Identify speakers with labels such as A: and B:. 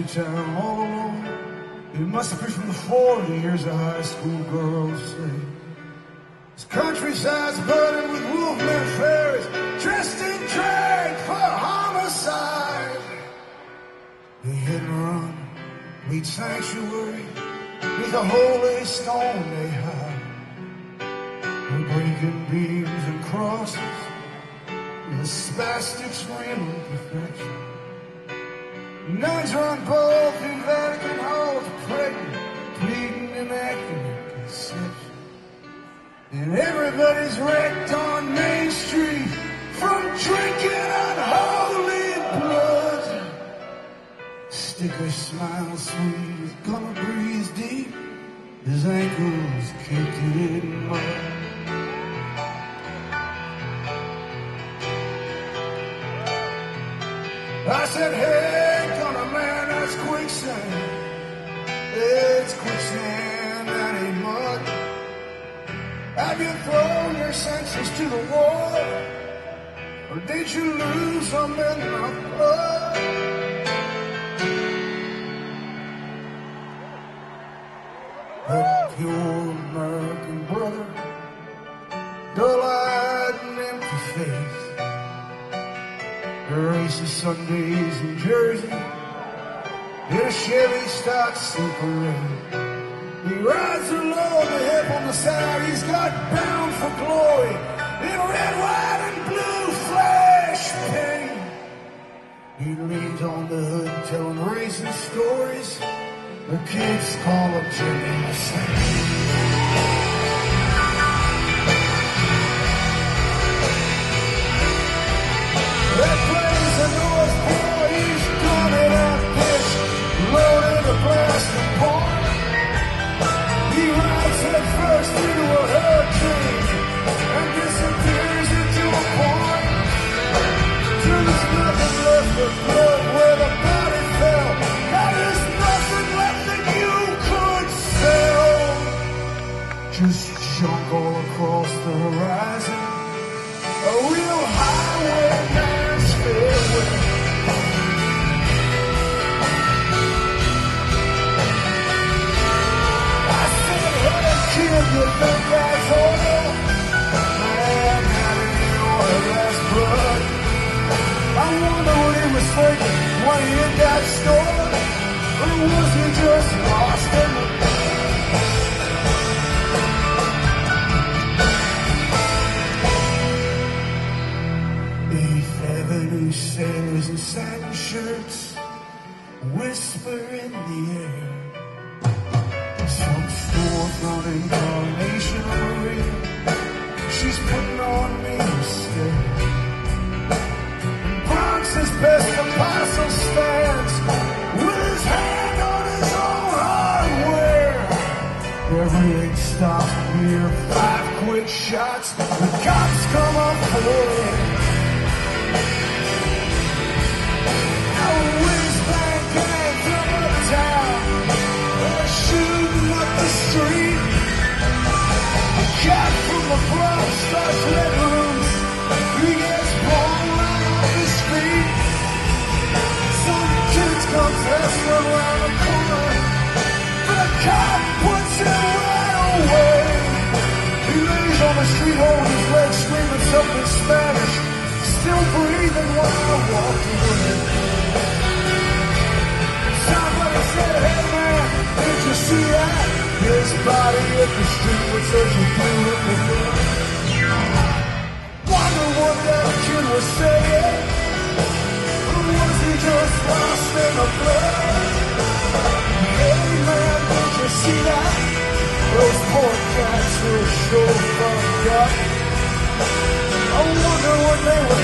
A: country town all alone. It must have been from the 40 years of high school girls say. This countryside's burdened with wolfmen fairies, dressed in drag for homicide. They hit and run, meet sanctuary, neath a holy stone they hide. They're breaking beams and crosses, the spastics rim of perfection. Nuns run both in Vatican halls, pregnant, pleading and acting in conception. And everybody's wrecked on Main Street from drinking unholy blood. Sticker smile sweet, gonna breathe deep, his ankles kicked in mud. I said, hey, gonna man, that's quicksand. It's quicksand, that ain't mud. Have you thrown your senses to the wall? Or did you lose them in the blood? A pure American brother, dull-eyed and empty-faced, racist Sundays in Jersey, in a Chevy stock Super 8. He rides along the hip on the side, he's got Bound for Glory in red, white, and blue flash paint. He leans on the hood telling racist stories, the kids call him Jimmy the Saint. That plays the North Pole, he's done it out fish, loaded a plastic pond. He rides head first into a hurricane and disappears into a pond. Till there's nothing left but blood where the body fell. Now there's nothing left that you could sell. Just junk all across the horizon, a real highwayman. I said, hey kid, you think that's all? Man, how did he know her last blood? I wonder what he was thinking when he hit that store. Or was he just lost in the sailors in satin shirts whisper in the air. Some storefront incarnation of Maria, she's putting on me a stare. And Bronx's best apostle stands with his hand on his own hardware. Everything stops near 5 quick shots, the cops come up for it. Shooting up the street, a cat from the Bronx starts letting loose. He gets blown right off his feet. Some kids come testing around the corner, but a cop puts him right away. He lays on the street holding his legs, screaming something Spanish, still breathing while I walked away. Somebody said, hey man, did you see that? His body hit the street with such a beautiful look. Wonder what that kid was saying. Or was he just lost in the blood? Hey man, did you see that? Those poor cats were so fucked up. I wonder what they were